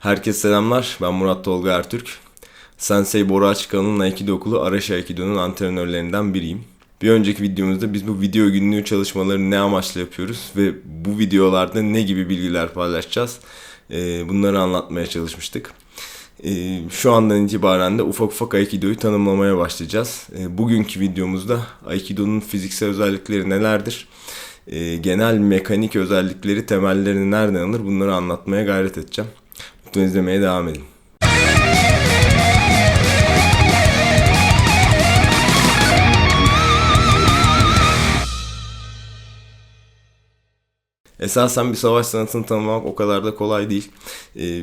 Herkese selamlar. Ben Murat Tolga Ertürk. Sensei Bora Açıkan'ın Aikido Okulu Arashi Aikido'nun antrenörlerinden biriyim. Bir önceki videomuzda biz bu video günlüğü çalışmalarını ne amaçla yapıyoruz ve bu videolarda ne gibi bilgiler paylaşacağız, bunları anlatmaya çalışmıştık. Şu andan itibaren de ufak ufak Aikido'yu tanımlamaya başlayacağız. Bugünkü videomuzda Aikido'nun fiziksel özellikleri nelerdir? Genel mekanik özellikleri, temellerini nereden alır, bunları anlatmaya gayret edeceğim. Lütfen izlemeye devam edin. Esasen bir savaş sanatını tanımlamak o kadar da kolay değil.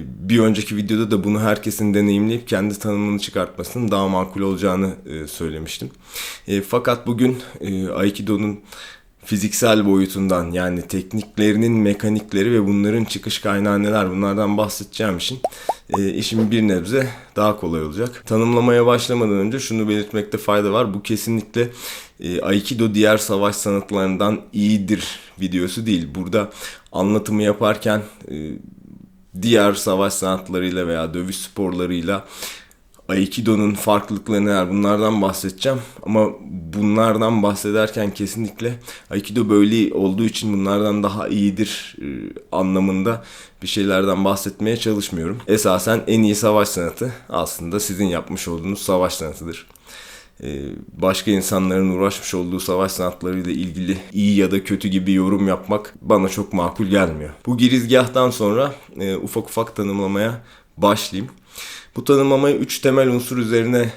Bir önceki videoda da bunu herkesin deneyimleyip kendi tanımını çıkartmasının daha makul olacağını söylemiştim. Fakat bugün Aikido'nun fiziksel boyutundan, yani tekniklerinin mekanikleri ve bunların çıkış kaynağı neler, bunlardan bahsedeceğim için işim bir nebze daha kolay olacak. Tanımlamaya başlamadan önce şunu belirtmekte fayda var. Bu kesinlikle Aikido diğer savaş sanatlarından iyidir videosu değil. Burada anlatımı yaparken diğer savaş sanatlarıyla veya dövüş sporlarıyla Aikido'nun farklılıkları neler, bunlardan bahsedeceğim. Ama bunlardan bahsederken kesinlikle Aikido böyle olduğu için bunlardan daha iyidir anlamında bir şeylerden bahsetmeye çalışmıyorum. Esasen en iyi savaş sanatı aslında sizin yapmış olduğunuz savaş sanatıdır. Başka insanların uğraşmış olduğu savaş sanatlarıyla ilgili iyi ya da kötü gibi yorum yapmak bana çok makul gelmiyor. Bu girizgahtan sonra ufak ufak tanımlamaya başlayayım. Bu tanımlamayı 3 temel unsur üzerine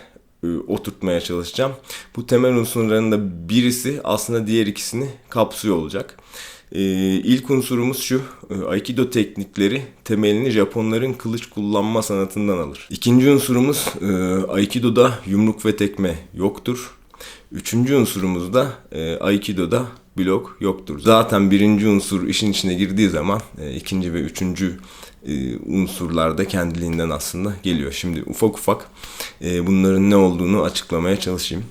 oturtmaya çalışacağım. Bu temel unsurların da birisi aslında diğer ikisini kapsıyor olacak. İlk unsurumuz şu: Aikido teknikleri temelini Japonların kılıç kullanma sanatından alır. İkinci unsurumuz Aikido'da yumruk ve tekme yoktur. Üçüncü unsurumuz da Aikido'da blok yoktur. Zaten birinci unsur işin içine girdiği zaman ikinci ve üçüncü unsurlar da kendiliğinden aslında geliyor. Şimdi ufak ufak bunların ne olduğunu açıklamaya çalışayım.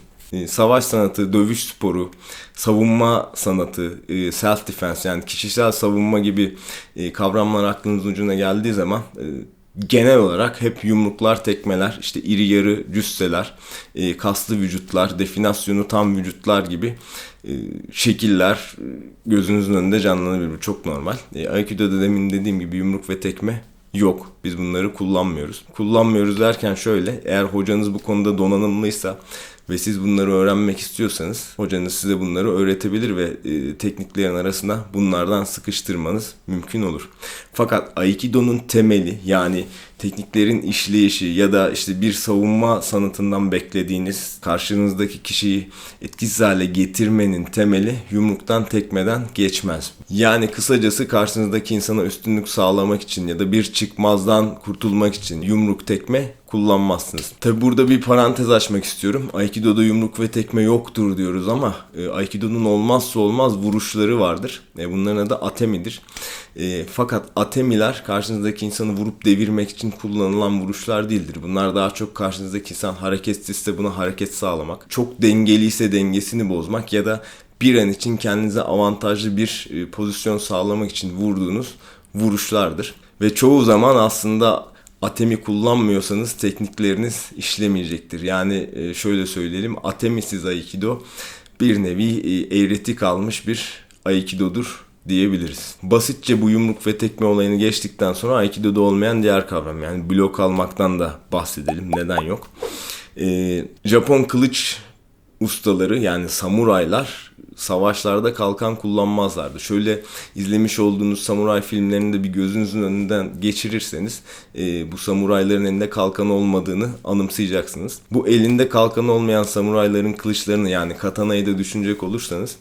Savaş sanatı, dövüş sporu, savunma sanatı, self defense, yani kişisel savunma gibi kavramlar aklınızın ucuna geldiği zaman genel olarak hep yumruklar, tekmeler, işte iri yarı cüsseler, kaslı vücutlar, definasyonu tam vücutlar gibi şekiller gözünüzün önünde canlanabilir. Bu çok normal. Aikido'da demin dediğim gibi yumruk ve tekme yok. Biz bunları kullanmıyoruz. Kullanmıyoruz derken şöyle: eğer hocanız bu konuda donanımlıysa ve siz bunları öğrenmek istiyorsanız hocanız size bunları öğretebilir ve tekniklerin arasına bunlardan sıkıştırmanız mümkün olur. Fakat Aikido'nun temeli, yani tekniklerin işleyişi ya da işte bir savunma sanatından beklediğiniz karşınızdaki kişiyi etkisiz hale getirmenin temeli yumruktan, tekmeden geçmez. Yani kısacası karşınızdaki insana üstünlük sağlamak için ya da bir çıkmazdan kurtulmak için yumruk, tekme kullanmazsınız. Tabi burada bir parantez açmak istiyorum. Aikido'da yumruk ve tekme yoktur diyoruz ama Aikido'nun olmazsa olmaz vuruşları vardır. Bunların adı atemidir. Fakat atemiler karşınızdaki insanı vurup devirmek için kullanılan vuruşlar değildir. Bunlar daha çok karşınızdaki insan hareketsizse buna hareket sağlamak, çok dengeliyse dengesini bozmak ya da bir an için kendinize avantajlı bir pozisyon sağlamak için vurduğunuz vuruşlardır. Ve çoğu zaman aslında atemi kullanmıyorsanız teknikleriniz işlemeyecektir. Yani şöyle söyleyelim, atemisiz Aikido bir nevi eğreti kalmış bir Aikido'dur diyebiliriz. Basitçe bu yumruk ve tekme olayını geçtikten sonra Aikido'da olmayan diğer kavram, yani blok almaktan da bahsedelim. Neden yok? Japon kılıç ustaları, yani samuraylar savaşlarda kalkan kullanmazlardı. Şöyle izlemiş olduğunuz samuray filmlerini de bir gözünüzün önünden geçirirseniz bu samurayların elinde kalkan olmadığını anımsayacaksınız. Bu elinde kalkan olmayan samurayların kılıçlarını, yani katanayı da düşünecek olursanız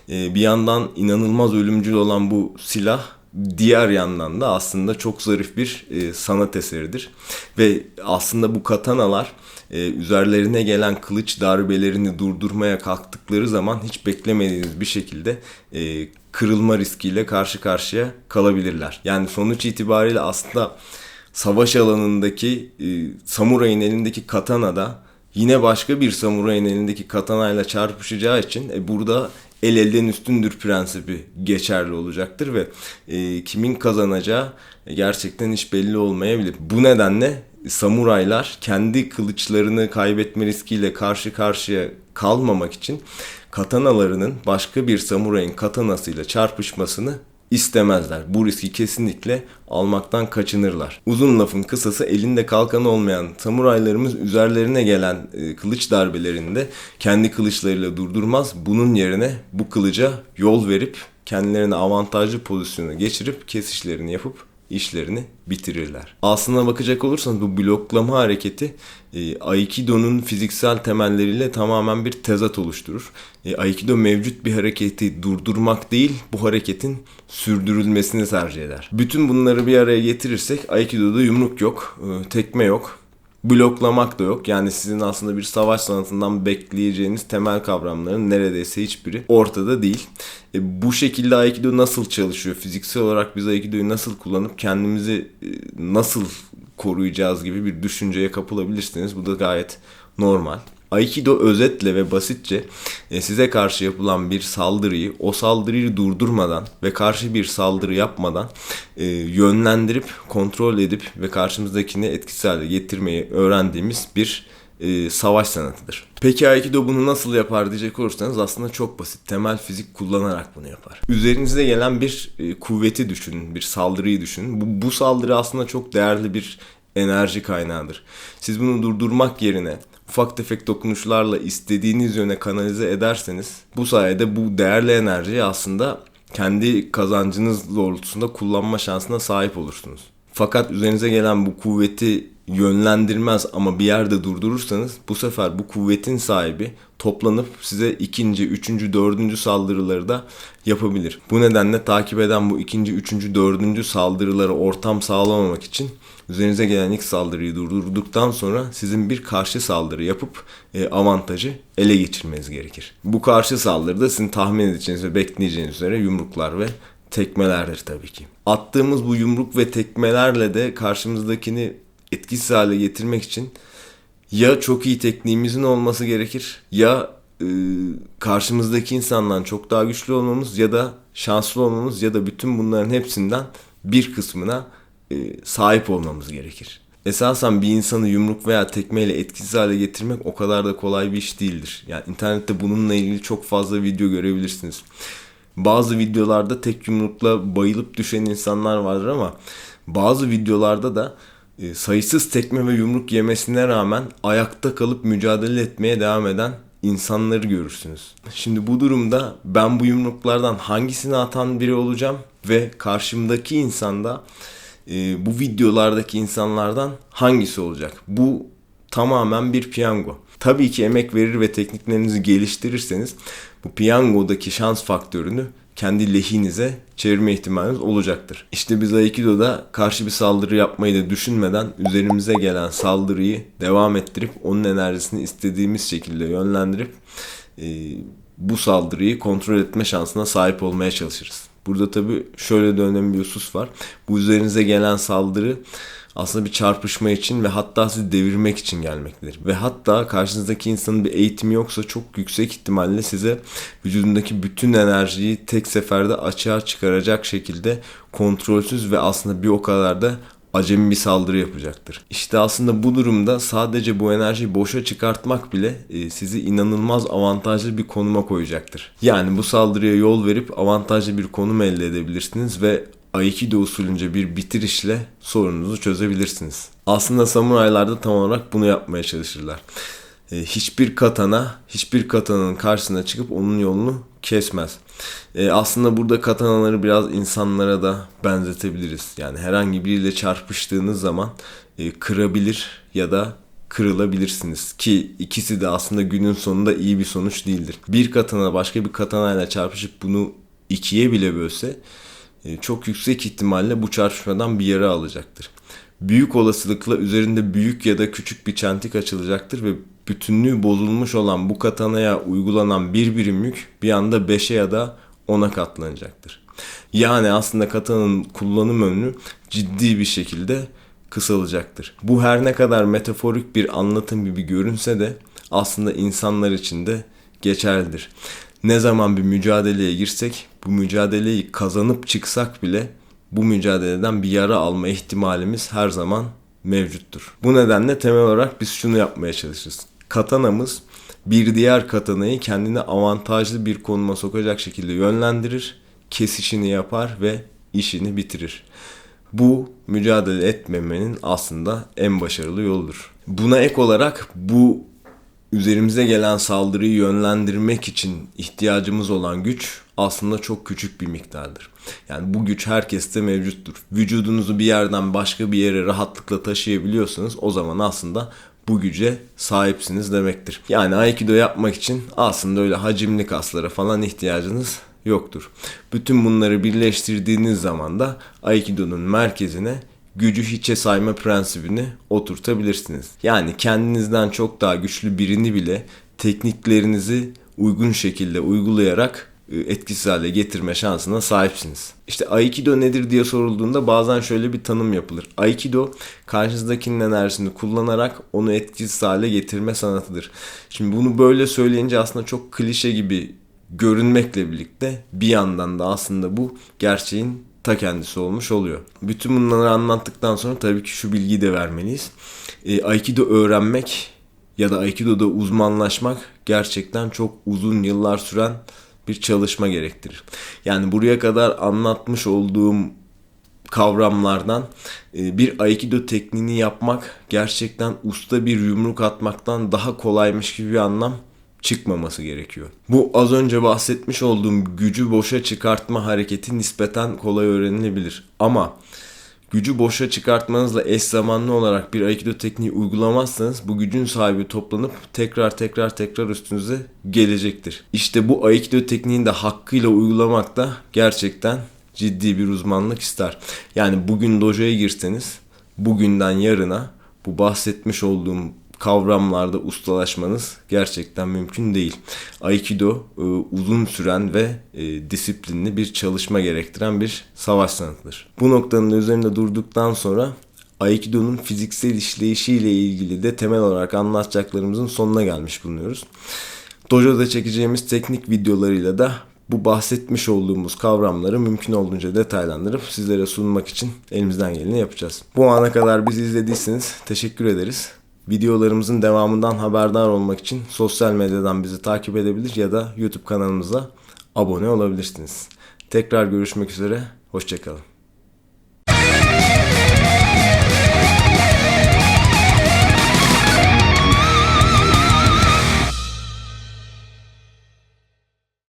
bir yandan inanılmaz ölümcül olan bu silah, diğer yandan da aslında çok zarif bir sanat eseridir. Ve aslında bu katanalar üzerlerine gelen kılıç darbelerini durdurmaya kalktıkları zaman hiç beklemediğiniz bir şekilde kırılma riskiyle karşı karşıya kalabilirler. Yani sonuç itibariyle aslında savaş alanındaki samurayın elindeki katana da yine başka bir samurayın elindeki katanayla çarpışacağı için burada el elden üstündür prensibi geçerli olacaktır ve kimin kazanacağı gerçekten hiç belli olmayabilir. Bu nedenle samuraylar kendi kılıçlarını kaybetme riskiyle karşı karşıya kalmamak için katanalarının başka bir samurayın katanasıyla çarpışmasını istemezler. Bu riski kesinlikle almaktan kaçınırlar. Uzun lafın kısası, elinde kalkanı olmayan samuraylarımız üzerlerine gelen kılıç darbelerinde kendi kılıçlarıyla durdurmaz. Bunun yerine bu kılıca yol verip kendilerini avantajlı pozisyona geçirip kesişlerini yapıp işlerini bitirirler. Aslına bakacak olursanız bu bloklama hareketi Aikido'nun fiziksel temelleriyle tamamen bir tezat oluşturur. Aikido mevcut bir hareketi durdurmak değil, bu hareketin sürdürülmesini tercih eder. Bütün bunları bir araya getirirsek Aikido'da yumruk yok, tekme yok, bloklamak da yok. Yani sizin aslında bir savaş sanatından bekleyeceğiniz temel kavramların neredeyse hiçbiri ortada değil. Bu şekilde Aikido nasıl çalışıyor? Fiziksel olarak biz Aikido'yu nasıl kullanıp kendimizi nasıl koruyacağız gibi bir düşünceye kapılabilirsiniz. Bu da gayet normal. Aikido özetle ve basitçe size karşı yapılan bir saldırıyı, o saldırıyı durdurmadan ve karşı bir saldırı yapmadan yönlendirip, kontrol edip ve karşımızdakini etkisiz hale getirmeyi öğrendiğimiz bir savaş sanatıdır. Peki Aikido bunu nasıl yapar diyecek olursanız aslında çok basit. Temel fizik kullanarak bunu yapar. Üzerinize gelen bir kuvveti düşünün, bir saldırıyı düşünün. Bu saldırı aslında çok değerli bir enerji kaynağıdır. Siz bunu durdurmak yerine ufak tefek dokunuşlarla istediğiniz yöne kanalize ederseniz bu sayede bu değerli enerjiyi aslında kendi kazancınız doğrultusunda kullanma şansına sahip olursunuz. Fakat üzerinize gelen bu kuvveti yönlendirmez ama bir yerde durdurursanız bu sefer bu kuvvetin sahibi toplanıp size ikinci, üçüncü, dördüncü saldırıları da yapabilir. Bu nedenle takip eden bu ikinci, üçüncü, dördüncü saldırılara ortam sağlamamak için üzerinize gelen ilk saldırıyı durdurduktan sonra sizin bir karşı saldırı yapıp avantajı ele geçirmeniz gerekir. Bu karşı saldırıda sizin tahmin edeceğiniz ve bekleyeceğiniz üzere yumruklar ve tekmelerdir tabii ki. Attığımız bu yumruk ve tekmelerle de karşımızdakini etkisiz hale getirmek için ya çok iyi tekniğimizin olması gerekir ya karşımızdaki insandan çok daha güçlü olmamız ya da şanslı olmamız ya da bütün bunların hepsinden bir kısmına sahip olmamız gerekir. Esasen bir insanı yumruk veya tekmeyle etkisiz hale getirmek o kadar da kolay bir iş değildir. Yani internette bununla ilgili çok fazla video görebilirsiniz. Bazı videolarda tek yumrukla bayılıp düşen insanlar vardır ama bazı videolarda da sayısız tekme ve yumruk yemesine rağmen ayakta kalıp mücadele etmeye devam eden insanları görürsünüz. Şimdi bu durumda ben bu yumruklardan hangisini atan biri olacağım ve karşımdaki insanda bu videolardaki insanlardan hangisi olacak? Bu tamamen bir piyango. Tabii ki emek verir ve tekniklerinizi geliştirirseniz bu piyangodaki şans faktörünü kendi lehinize çevirme ihtimaliniz olacaktır. İşte biz Aikido'da karşı bir saldırı yapmayı da düşünmeden üzerimize gelen saldırıyı devam ettirip onun enerjisini istediğimiz şekilde yönlendirip bu saldırıyı kontrol etme şansına sahip olmaya çalışırız. Burada tabii şöyle de önemli bir husus var. Bu üzerinize gelen saldırı aslında bir çarpışma için ve hatta sizi devirmek için gelmektedir. Ve hatta karşınızdaki insanın bir eğitimi yoksa çok yüksek ihtimalle size vücudundaki bütün enerjiyi tek seferde açığa çıkaracak şekilde kontrolsüz ve aslında bir o kadar da acemi bir saldırı yapacaktır. İşte aslında bu durumda sadece bu enerjiyi boşa çıkartmak bile sizi inanılmaz avantajlı bir konuma koyacaktır. Yani bu saldırıya yol verip avantajlı bir konum elde edebilirsiniz ve Aikido usulünce bir bitirişle sorununuzu çözebilirsiniz. Aslında samuraylar da tam olarak bunu yapmaya çalışırlar. Hiçbir katananın karşısına çıkıp onun yolunu kesmez. Aslında burada katanaları biraz insanlara da benzetebiliriz. Yani herhangi biriyle çarpıştığınız zaman kırabilir ya da kırılabilirsiniz ki ikisi de aslında günün sonunda iyi bir sonuç değildir. Bir katana başka bir katanayla çarpışıp bunu ikiye bile bölse çok yüksek ihtimalle bu çarpışmadan bir yara alacaktır. Büyük olasılıkla üzerinde büyük ya da küçük bir çentik açılacaktır ve bütünlüğü bozulmuş olan bu katanaya uygulanan bir birim yük bir anda 5'e ya da 10'a katlanacaktır. Yani aslında katananın kullanım ömrü ciddi bir şekilde kısalacaktır. Bu her ne kadar metaforik bir anlatım gibi görünse de aslında insanlar için de geçerlidir. Ne zaman bir mücadeleye girsek, bu mücadeleyi kazanıp çıksak bile bu mücadeleden bir yara alma ihtimalimiz her zaman mevcuttur. Bu nedenle temel olarak biz şunu yapmaya çalışırız. Katanamız bir diğer katanayı kendine avantajlı bir konuma sokacak şekilde yönlendirir, kesişini yapar ve işini bitirir. Bu mücadele etmemenin aslında en başarılı yoludur. Buna ek olarak bu üzerimize gelen saldırıyı yönlendirmek için ihtiyacımız olan güç aslında çok küçük bir miktardır. Yani bu güç herkeste mevcuttur. Vücudunuzu bir yerden başka bir yere rahatlıkla taşıyabiliyorsanız o zaman aslında bu güce sahipsiniz demektir. Yani Aikido yapmak için aslında öyle hacimli kaslara falan ihtiyacınız yoktur. Bütün bunları birleştirdiğiniz zaman da Aikido'nun merkezine gücü hiçe sayma prensibini oturtabilirsiniz. Yani kendinizden çok daha güçlü birini bile tekniklerinizi uygun şekilde uygulayarak etkisiz hale getirme şansına sahipsiniz. İşte Aikido nedir diye sorulduğunda bazen şöyle bir tanım yapılır. Aikido karşınızdakinin enerjisini kullanarak onu etkisiz hale getirme sanatıdır. Şimdi bunu böyle söyleyince aslında çok klişe gibi görünmekle birlikte bir yandan da aslında bu gerçeğin ta kendisi olmuş oluyor. Bütün bunları anlattıktan sonra tabii ki şu bilgiyi de vermeliyiz. Aikido öğrenmek ya da Aikido'da uzmanlaşmak gerçekten çok uzun yıllar süren bir çalışma gerektirir. Yani buraya kadar anlatmış olduğum kavramlardan bir Aikido tekniğini yapmak gerçekten usta bir yumruk atmaktan daha kolaymış gibi bir anlam çıkmaması gerekiyor. Bu az önce bahsetmiş olduğum gücü boşa çıkartma hareketi nispeten kolay öğrenilebilir. Ama gücü boşa çıkartmanızla eş zamanlı olarak bir Aikido tekniği uygulamazsanız bu gücün sahibi toplanıp tekrar üstünüze gelecektir. İşte bu Aikido tekniğini de hakkıyla uygulamak da gerçekten ciddi bir uzmanlık ister. Yani bugün dojoya girseniz bugünden yarına bu bahsetmiş olduğum kavramlarda ustalaşmanız gerçekten mümkün değil. Aikido uzun süren ve disiplinli bir çalışma gerektiren bir savaş sanatıdır. Bu noktanın üzerinde durduktan sonra Aikido'nun fiziksel işleyişiyle ilgili de temel olarak anlatacaklarımızın sonuna gelmiş bulunuyoruz. Dojo'da çekeceğimiz teknik videolarıyla da bu bahsetmiş olduğumuz kavramları mümkün olduğunca detaylandırıp sizlere sunmak için elimizden geleni yapacağız. Bu ana kadar bizi izlediyseniz teşekkür ederiz. Videolarımızın devamından haberdar olmak için sosyal medyadan bizi takip edebilir ya da YouTube kanalımıza abone olabilirsiniz. Tekrar görüşmek üzere, hoşça kalın.